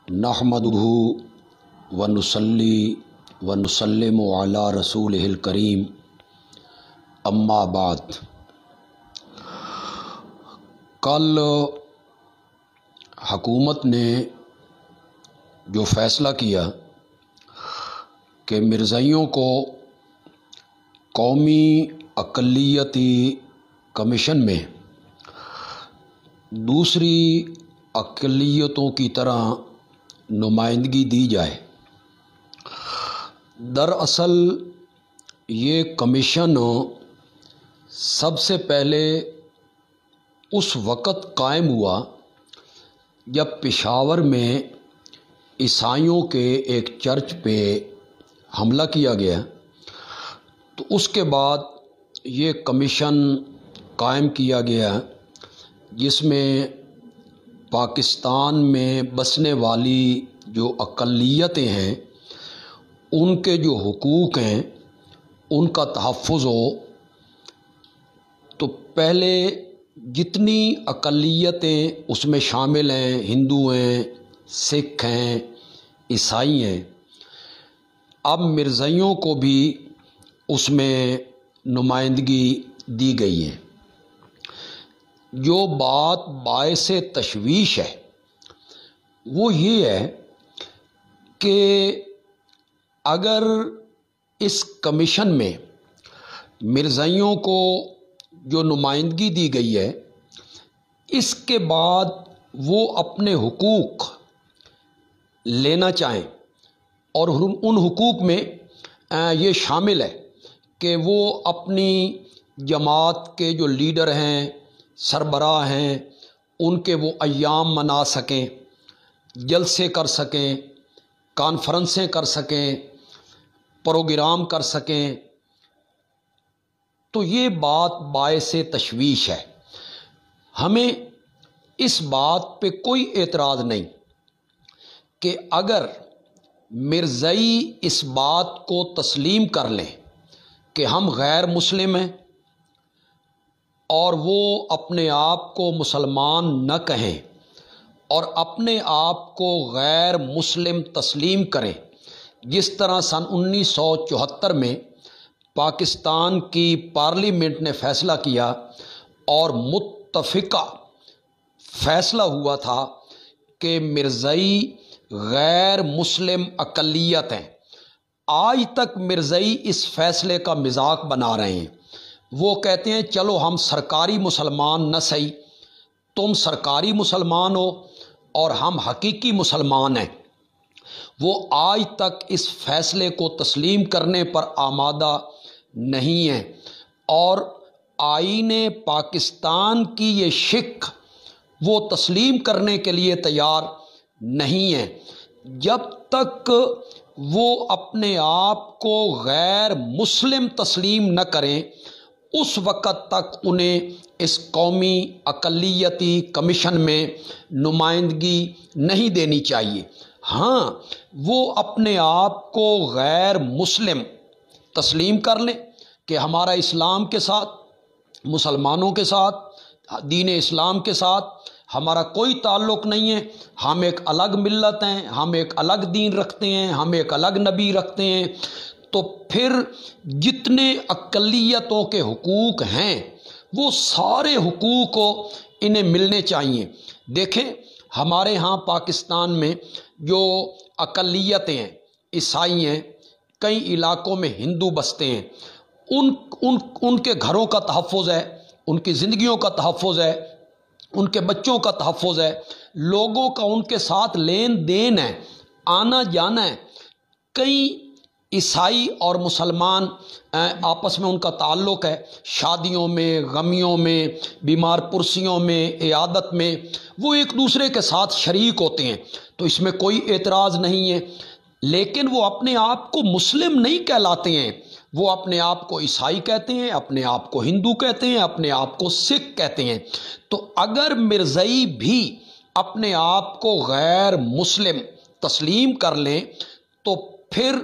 नहमदुहु व नुसल्ली व नुसल्लिमु अला रसूलिहिल करीम अम्मा बाद। कल हुकूमत ने जो फ़ैसला किया कि मिर्ज़ाइयों को कौमी अक़लियती कमीशन में दूसरी अक़लियतों की तरह नुमाइंदगी दी जाए। दरअसल ये कमीशन सबसे पहले उस वक़्त कायम हुआ जब पेशावर में ईसाइयों के एक चर्च पे हमला किया गया, तो उसके बाद ये कमीशन कायम किया गया जिसमें पाकिस्तान में बसने वाली जो अक़लियतें हैं उनके जो हुकूक हैं उनका तहफ़्फ़ुज़ हो। तो पहले जितनी अक़लियतें उसमें शामिल हैं, हिंदू हैं, सिख हैं, ईसाई हैं, अब मिर्ज़ाइयों को भी उसमें नुमाइंदगी दी गई है। जो बात बाइसे तशवीश है वो ये है कि अगर इस कमीशन में मिर्ज़ाइयों को जो नुमाइंदगी दी गई है, इसके बाद वो अपने हुकूक लेना चाहें, और उन हुकूक में ये शामिल है कि वो अपनी जमात के जो लीडर हैं, सरबराह हैं, उनके वो अय्याम मना सकें, जलसे कर सकें, कॉन्फ्रेंसें कर सकें, प्रोग्राम कर सकें, तो ये बात बाइसे तशवीश है। हमें इस बात पे कोई एतराज़ नहीं कि अगर मिर्ज़ाई इस बात को तस्लीम कर लें कि हम गैर मुस्लिम हैं और वो अपने आप को मुसलमान न कहें और अपने आप को गैर मुस्लिम तस्लीम करें, जिस तरह सन 1974 में पाकिस्तान की पार्लियामेंट ने फ़ैसला किया और मुत्तफ़िका फ़ैसला हुआ था कि मिर्ज़ाई गैर मुस्लिम अक़लियत हैं। आज तक मिर्ज़ाई इस फ़ैसले का मज़ाक बना रहे हैं। वो कहते हैं चलो हम सरकारी मुसलमान न सही, तुम सरकारी मुसलमान हो और हम हकीकी मुसलमान हैं। वो आज तक इस फ़ैसले को तस्लीम करने पर आमादा नहीं है और आईने पाकिस्तान की ये शिक वो तस्लीम करने के लिए तैयार नहीं है। जब तक वो अपने आप को गैर मुस्लिम तस्लीम न करें, उस वक़्त तक उन्हें इस कौमी अक़लियती कमीशन में नुमाइंदगी नहीं देनी चाहिए। हाँ, वो अपने आप को गैर मुस्लिम तस्लीम कर लें कि हमारा इस्लाम के साथ, मुसलमानों के साथ, दीन इस्लाम के साथ हमारा कोई ताल्लुक़ नहीं है, हम एक अलग मिल्लत हैं, हम एक अलग दीन रखते हैं, हम एक अलग नबी रखते हैं। तो फिर जितने अक़लियतों के हुकूक हैं वो सारे हुकूक इन्हें मिलने चाहिए। देखें, हमारे यहाँ पाकिस्तान में जो अक़लियतें हैं, ईसाई हैं, कई इलाकों में हिंदू बसते हैं, उनके घरों का तहफ़्फ़ुज़ है, उनकी ज़िंदगियों का तहफ़्फ़ुज़ है, उनके बच्चों का तहफ़्फ़ुज़ है, लोगों का उनके साथ लेन देन है, आना जाना है। कई ईसाई और मुसलमान आपस में उनका ताल्लुक़ है, शादियों में, गमियों में, बीमार पुरसियों में, इयादत में वो एक दूसरे के साथ शरीक होते हैं, तो इसमें कोई एतराज़ नहीं है। लेकिन वो अपने आप को मुस्लिम नहीं कहलाते हैं, वो अपने आप को ईसाई कहते हैं, अपने आप को हिंदू कहते हैं, अपने आप को सिख कहते हैं। तो अगर मिर्ज़ाई भी अपने आप को गैर मुस्लिम तस्लीम कर लें तो پھر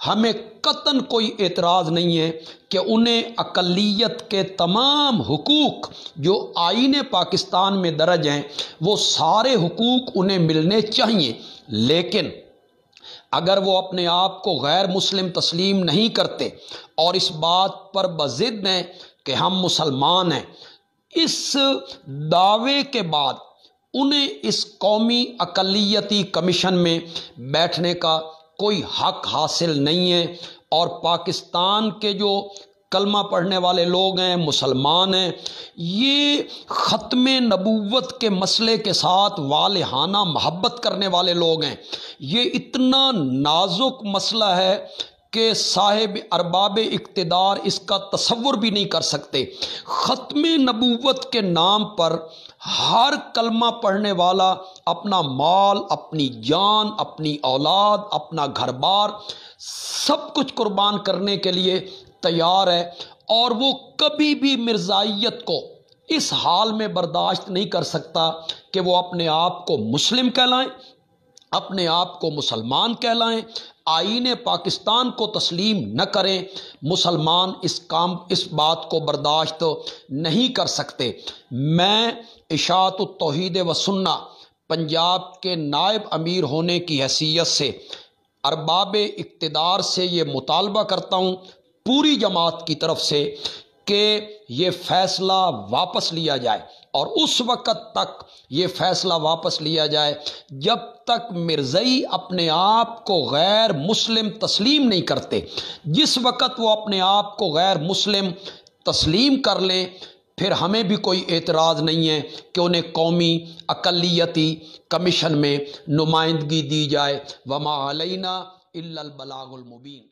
ہمیں قطعاً کوئی اعتراض نہیں ہے کہ انہیں اقلیت کے تمام حقوق جو آئین پاکستان میں درج ہیں وہ سارے حقوق انہیں ملنے چاہیے، لیکن اگر وہ اپنے آپ کو غیر مسلم تسلیم نہیں کرتے اور اس بات پر بضد ہیں کہ ہم مسلمان ہیں، اس دعوے کے بعد انہیں اس قومی اقلیتی کمیشن میں بیٹھنے کا کوئی حق حاصل نہیں ہے، اور پاکستان کے جو کلمہ پڑھنے والے لوگ ہیں، مسلمان ہیں، یہ ختم نبوت کے مسئلے کے ساتھ والہانہ محبت کرنے والے لوگ ہیں۔ یہ اتنا نازک مسئلہ ہے کہ صاحب ارباب اقتدار اس کا تصور بھی نہیں کر سکتے۔ ختم نبوت کے نام پر ہر کلمہ پڑھنے والا اپنا مال، اپنی جان، اپنی اولاد، اپنا گھر بار سب کچھ قربان کرنے کے لیے تیار ہے، اور وہ کبھی بھی مرزائیت کو اس حال میں برداشت نہیں کر سکتا کہ وہ اپنے آپ کو مسلم کہلائیں، اپنے آپ کو مسلمان کہلائیں، آئین پاکستان کو تسلیم نہ کریں۔ مسلمان اس بات کو برداشت نہیں کر سکتے۔ میں اشاعت التوحید و سنہ پنجاب کے نائب امیر ہونے کی حیثیت سے ارباب اقتدار سے یہ مطالبہ کرتا ہوں پوری جماعت کی طرف سے کہ یہ فیصلہ واپس لیا جائے، اور اس وقت تک یہ فیصلہ واپس لیا جائے جب تک مرزئی اپنے آپ کو غیر مسلم تسلیم نہیں کرتے۔ جس وقت وہ اپنے آپ کو غیر مسلم تسلیم کر لیں، پھر ہمیں بھی کوئی اعتراض نہیں ہے کہ انہیں قومی اقلیتی کمیشن میں نمائندگی دی جائے۔ وما علینا الا البلاغ المبین۔